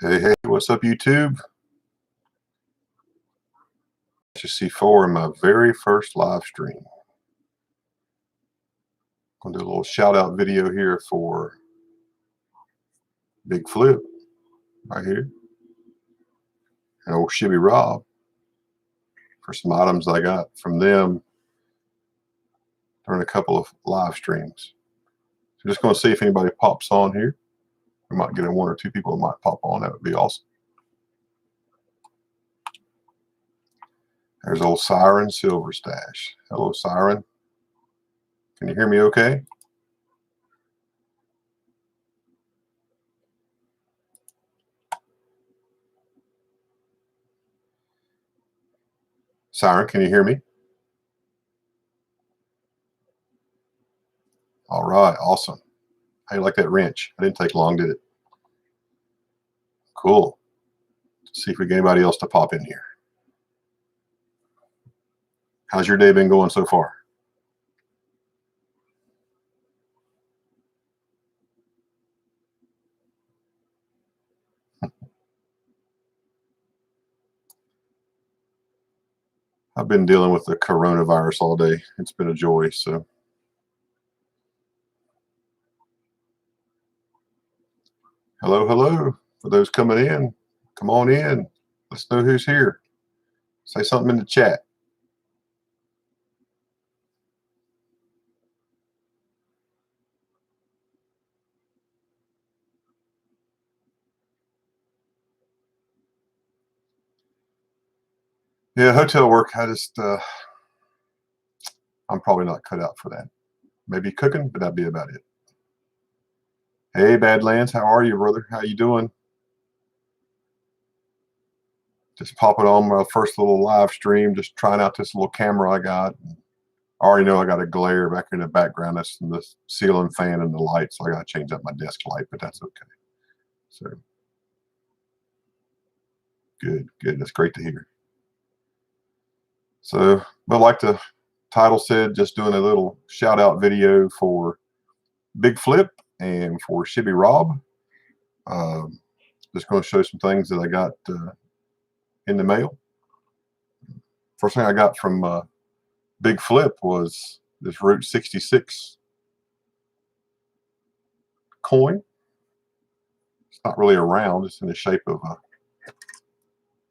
Hey, what's up, YouTube? Just C4 in my very first live stream. I'm gonna do a little shout out video here for BigFlip right here, and old Shibby Rob for some items I got from them during a couple of live streams. So just gonna see if anybody pops on here. We might get one or two people that might pop on. That would be awesome. There's old Siren Silver Stash. Hello, Siren. Can you hear me okay? Siren, can you hear me? All right, awesome. How you like that wrench? I didn't take long, did it? Cool. Let's see if we get anybody else to pop in here. How's your day been going so far? I've been dealing with the coronavirus all day. It's been a joy. So, hello. For those coming in, come on in. Let's know who's here. Say something in the chat. Yeah, hotel work. I'm probably not cut out for that. Maybe cooking, but that'd be about it. Hey, Badlands, how are you, brother? How you doing? Just popping on my first little live stream, just trying out this little camera I got. I already know I got a glare back in the background. That's from the ceiling fan and the lights. So I got to change up my desk light, but that's okay. So good. That's great to hear. So, but like the title said, just doing a little shout out video for BigFlip and for Shibby Rob. Just going to show some things that I got in the mail. First thing I got from BigFlip was this Route 66 coin. It's not really a round, it's in the shape of a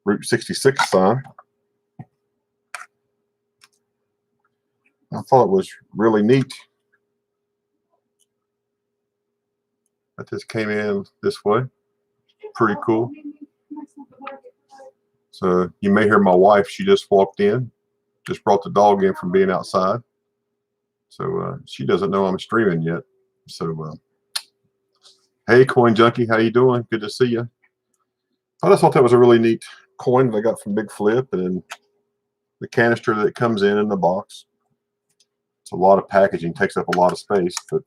Route 66 sign. I thought it was really neat that this came in this way. Pretty cool. So you may hear my wife. She just walked in, just brought the dog in from being outside. So she doesn't know I'm streaming yet. So hey, Coin Junkie, how you doing? Good to see you. I just thought that was a really neat coin that I got from BigFlip, and the canister that comes in the box. It's a lot of packaging, takes up a lot of space, but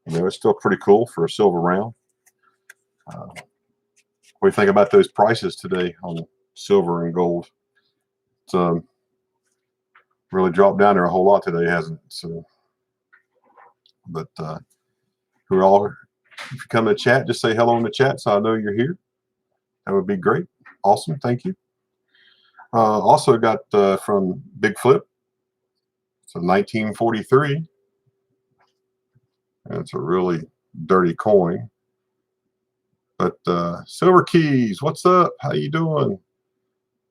you know, it's still pretty cool for a silver round. What do you think about those prices today on silver and gold? It's really dropped down there a whole lot today, hasn't it? So, but who all? If you come in the chat, just say hello in the chat so I know you're here. That would be great. Awesome, thank you. Also got from BigFlip. It's a 1943. And it's a really dirty coin. But Silver Keys, what's up? How you doing?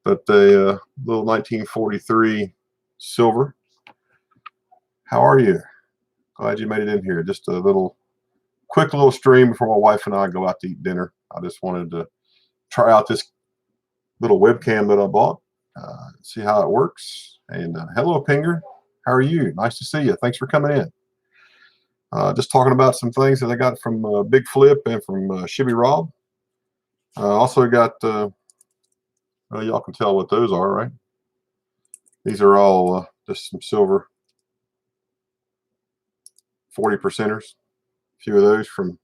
But the little 1943 silver. How are you? Glad you made it in here. Just a quick little stream before my wife and I go out to eat dinner. I just wanted to try out this little webcam that I bought, see how it works. And hello, Pinger. How are you? Nice to see you. Thanks for coming in. Just talking about some things that I got from BigFlip and from Shibby Rob. Also got, well, y'all can tell what those are, right? These are all just some silver 40%ers. A few of those from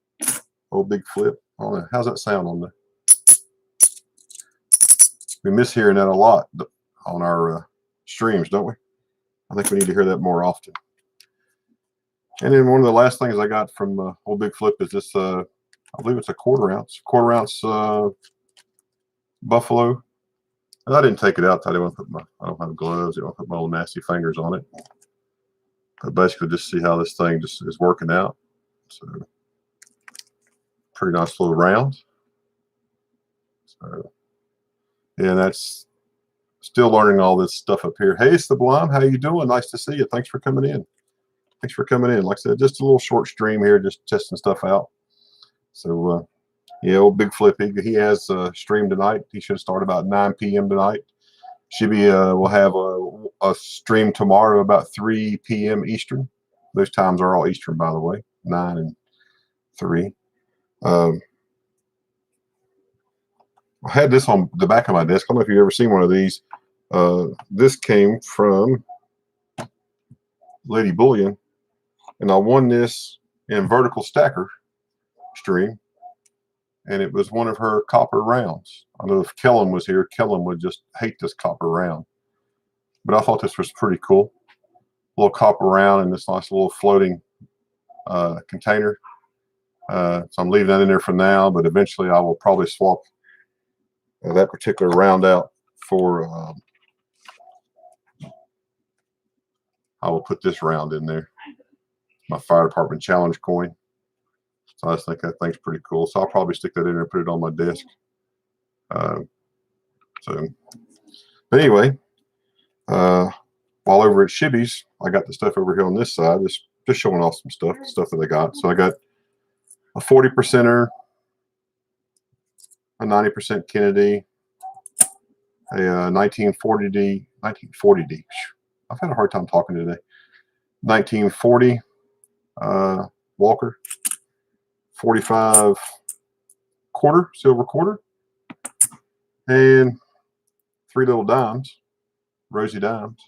old BigFlip. I don't know. How's that sound on the? We miss hearing that a lot on our streams, don't we? I think we need to hear that more often. And then one of the last things I got from old BigFlip is this. I I believe it's a quarter ounce buffalo. And I didn't take it out. I didn't want to put I don't have gloves. I don't put my little nasty fingers on it. But basically, just see how this thing just is working out. So, pretty nice little round. So, yeah, that's still learning all this stuff up here. Hey, Sublime, how you doing? Nice to see you. Thanks for coming in. Thanks for coming in. Like I said, just a little short stream here, just testing stuff out. So, yeah, old BigFlip, he has a stream tonight. He should start about 9 p.m. tonight. Shibby will have a stream tomorrow about 3 p.m. Eastern. Those times are all Eastern, by the way, 9 and 3. I had this on the back of my desk. I don't know if you've ever seen one of these. This came from Lady Bullion, and I won this in Vertical Stacker stream, and it was one of her copper rounds. I know if Kellen was here, Kellen would just hate this copper round, but I thought this was pretty cool. A little copper round in this nice little floating container. So I'm leaving that in there for now, but eventually I will probably swap that particular round out for I will put this round in there, my fire department challenge coin. So I just think that thing's pretty cool. So I'll probably stick that in there and put it on my desk. But anyway, while over at Shibby's, I got the stuff over here on this side, just showing off some stuff that I got. So I got a 40%er, a 90% Kennedy, a 1940D. I've had a hard time talking today. 1940 Walker, 45 quarter, silver quarter, and 3 little dimes, rosy dimes.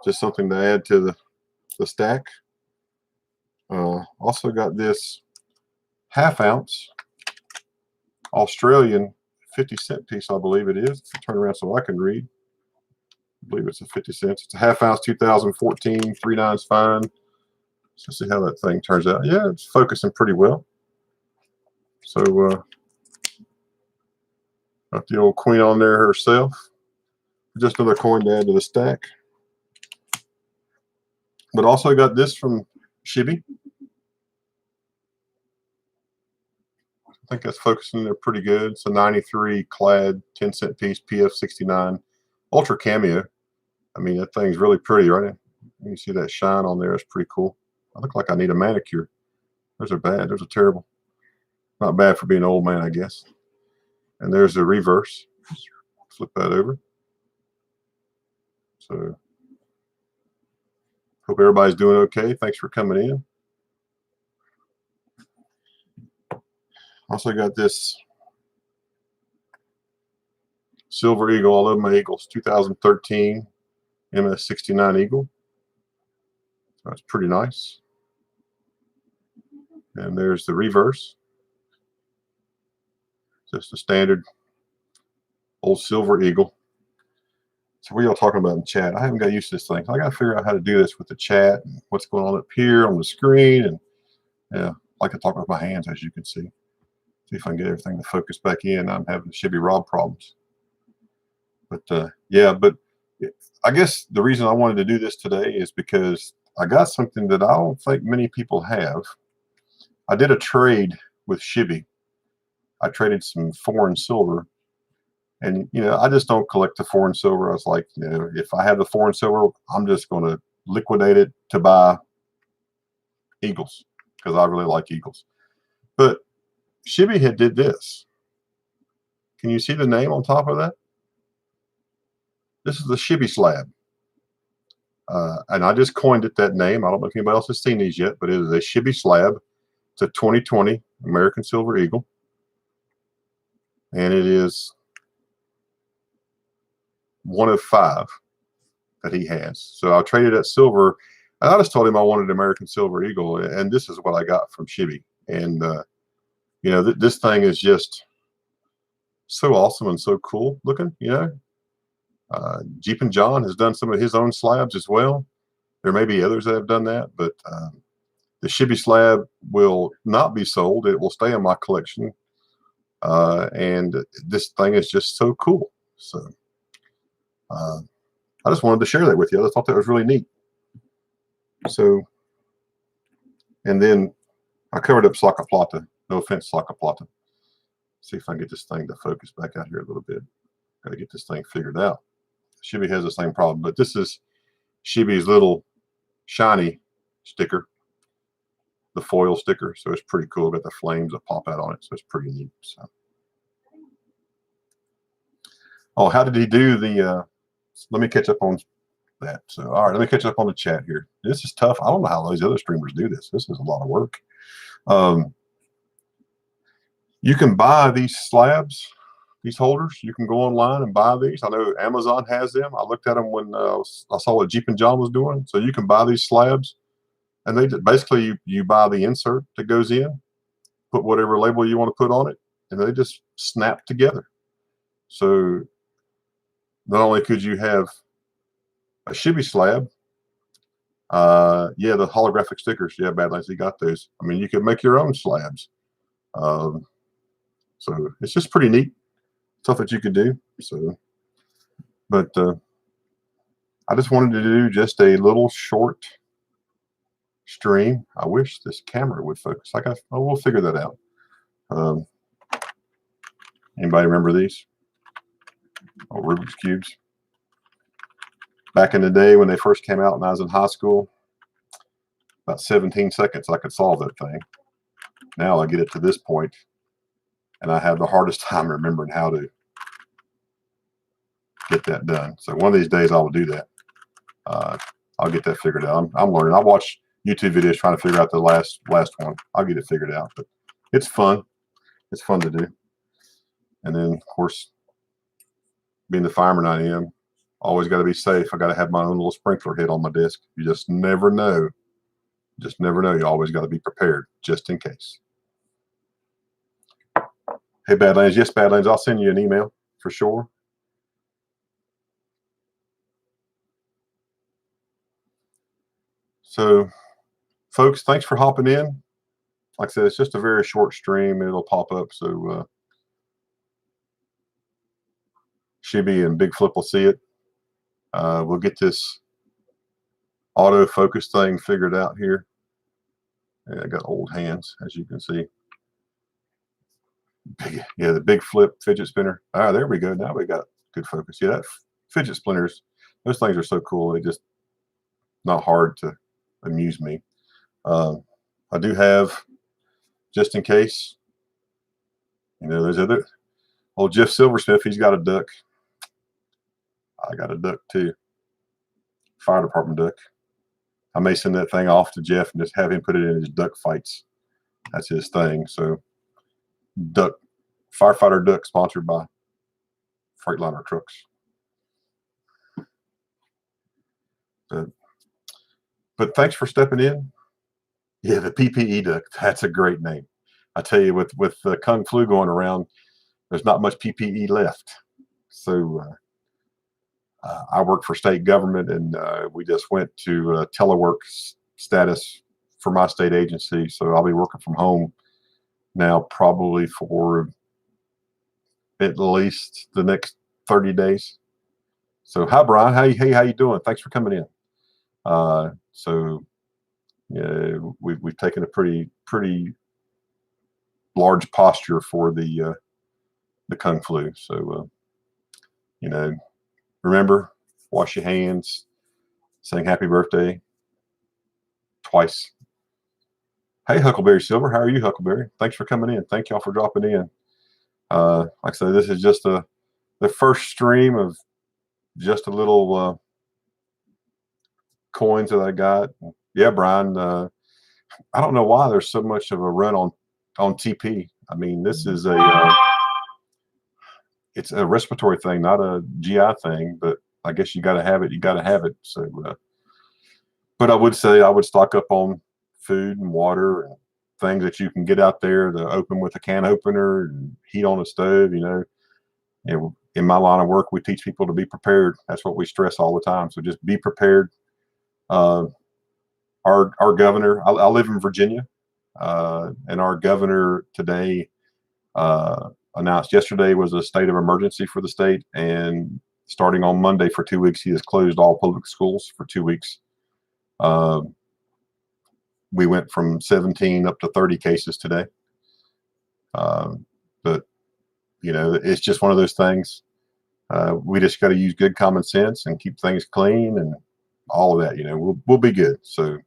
Just something to add to the stack. Also got this ½ ounce Australian 50-cent piece, I believe it is. Turn around so I can read. I believe it's a 50 cents. It's a ½ ounce 2014 3 9s fine. So see how that thing turns out. Yeah, it's focusing pretty well. So got the old queen on there herself. Just another coin to add to the stack. But also got this from Shibby. I think that's focusing there pretty good. It's a 93 clad 10-cent piece PF69 Ultra Cameo. I mean, that thing's really pretty, right? You see that shine on there. It's pretty cool. I look like I need a manicure. Those are bad. Those are terrible. Not bad for being an old man, I guess. And there's the reverse. Flip that over. So, hope everybody's doing okay. Thanks for coming in. Also got this Silver Eagle. I love my Eagles. 2013 MS69 Eagle. So that's pretty nice. And there's the reverse. Just a standard old Silver Eagle. So what are y'all talking about in chat? I haven't got used to this thing. So I got to figure out how to do this with the chat and what's going on up here on the screen. And yeah, I like to talk with my hands, as you can see. See if I can get everything to focus back in. I'm having Shibby Rob problems. But yeah, but I guess the reason I wanted to do this today is because I got something that I don't think many people have. I did a trade with Shibby. I traded some foreign silver. And, you know, I just don't collect the foreign silver. I was like, you know, if I have the foreign silver, I'm just going to liquidate it to buy Eagles because I really like Eagles. But Shibby had did this. Can you see the name on top of that? This is the Shibby slab. And I just coined it that name. I don't know if anybody else has seen these yet, but it is a Shibby slab. It's a 2020 American Silver Eagle. And it is one of 5 that he has. So I traded that silver. And I just told him I wanted American Silver Eagle. And this is what I got from Shibby. And, you know, this thing is just so awesome and so cool looking, you know. Jeep and John has done some of his own slabs as well. There may be others that have done that, but The Shibby slab will not be sold. It will stay in my collection. And this thing is just so cool. So I just wanted to share that with you. I thought that was really neat. So, and then I covered up Soccer Plata. No offense, Soccer Plata. See if I can get this thing to focus back out here a little bit. Got to get this thing figured out. Shibby has the same problem, but this is Shibby's little shiny sticker, the foil sticker. So it's pretty cool. Got the flames that pop out on it, so it's pretty neat. So, oh, how did he do the? Let me catch up on that. So, all right, let me catch up on the chat here. This is tough. I don't know how those other streamers do this. This is a lot of work. You can buy these slabs, these holders. You can go online and buy these. I know Amazon has them. I looked at them when I saw what Jeep and John was doing. So you can buy these slabs, and they basically you buy the insert that goes in, put whatever label you want to put on it, and they just snap together. So not only could you have a Shibby slab, yeah, the holographic stickers, yeah, Badlands, you got those. I mean, you could make your own slabs. So it's just pretty neat stuff that you could do. So, but I just wanted to do just a little short stream. I wish this camera would focus. We'll figure that out. Anybody remember these? Oh, Rubik's Cubes. Back in the day when they first came out when I was in high school, about 17 seconds I could solve that thing. Now I get it to this point, and I have the hardest time remembering how to get that done. So one of these days I will do that. I'll get that figured out. I'm learning. I watch YouTube videos trying to figure out the last one. I'll get it figured out, but it's fun. It's fun to do. And then, of course, being the fireman I am, always got to be safe. I got to have my own little sprinkler head on my desk. You just never know. Just never know. You always got to be prepared just in case. Hey, Badlands. Yes, Badlands. I'll send you an email for sure. So, folks, thanks for hopping in. Like I said, it's just a very short stream. It'll pop up. So, Shibby and BigFlip will see it. We'll get this autofocus thing figured out here. Yeah, I got old hands, as you can see. Yeah, the BigFlip fidget spinner. Ah, there we go. Now we got good focus. Yeah, that fidget spinners, those things are so cool. They just not hard to amuse me. I do have, just in case, you know, there's other old Jeff Silversmith. He's got a duck. I got a duck too. Fire department duck. I may send that thing off to Jeff and just have him put it in his duck fights. That's his thing. So, duck, firefighter duck, sponsored by Freightliner Trucks. But thanks for stepping in. Yeah, the PPE duck. That's a great name. I tell you, with the Kung Flu going around, there's not much PPE left. So I work for state government, and we just went to telework status for my state agency. So I'll be working from home now probably for at least the next 30 days. So hi, Brian. Hey, how you doing? Thanks for coming in. So yeah, we've taken a pretty large posture for the Kung Flu. So you know, remember, wash your hands, sing happy birthday twice. Hey, Huckleberry Silver, how are you, Huckleberry? Thanks for coming in. Thank y'all for dropping in. Like I said, this is just the first stream of just a little coins that I got. Yeah, Brian. I don't know why there's so much of a run on TP. I mean, this is it's a respiratory thing, not a GI thing. But I guess you got to have it. You got to have it. So, but I would say I would stock up on food and water and things that you can get out there to open with a can opener and heat on a stove. You know, in my line of work, we teach people to be prepared. That's what we stress all the time. So just be prepared. Our our governor, I live in Virginia, and our governor today announced yesterday was a state of emergency for the state, and starting on Monday for 2 weeks, he has closed all public schools for 2 weeks. We went from 17 up to 30 cases today. But, you know, it's just one of those things. We just got to use good common sense and keep things clean and all of that. You know, we'll be good. So,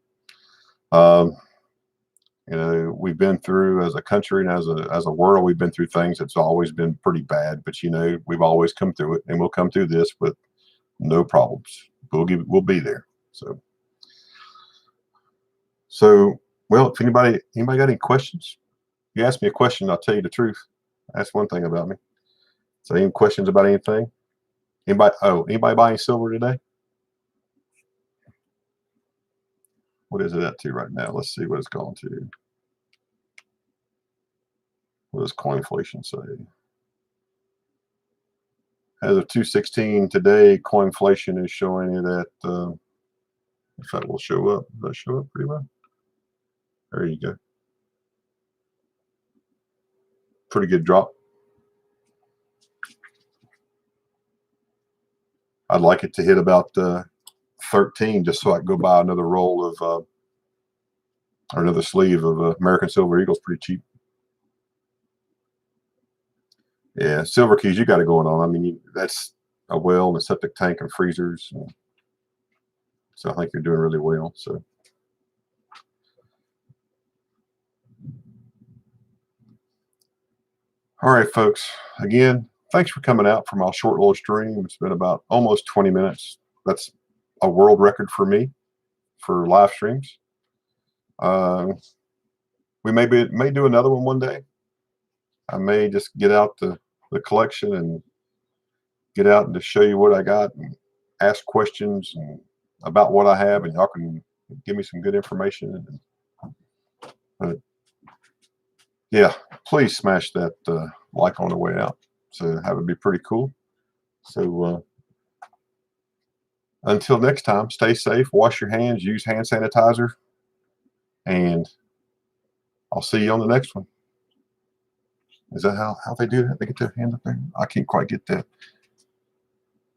you know, we've been through as a country and as a world, we've been through things that's always been pretty bad. But, you know, we've always come through it, and we'll come through this with no problems. We'll be there. So, well, if anybody got any questions, you ask me a question, I'll tell you the truth. That's one thing about me. So, any questions about anything? Anybody buying silver today? What is it at to right now? Let's see what it's going to. What does coinflation say? As of 2/16 today, coinflation is showing it at, if that will show up. Does that show up pretty well? There you go. Pretty good drop. I'd like it to hit about 13 just so I can go buy another roll of, or another sleeve of American Silver Eagles. Pretty cheap. Yeah, Silver Keys, you got it going on. I mean, that's a well and a septic tank and freezers. So I think you're doing really well. So. All right, folks. Again, thanks for coming out for my short little stream. It's been about almost 20 minutes. That's a world record for me for live streams. We may do another one day. I may just get out the collection and get out and just show you what I got and ask questions and about what I have, and y'all can give me some good information. But yeah, please smash that like on the way out. So that would be pretty cool. So until next time, stay safe, wash your hands, use hand sanitizer, and I'll see you on the next one. Is that how they do that? They get their hand up there? I can't quite get that.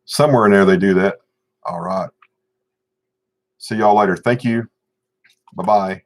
Somewhere in there they do that. All right. See y'all later. Thank you. Bye-bye.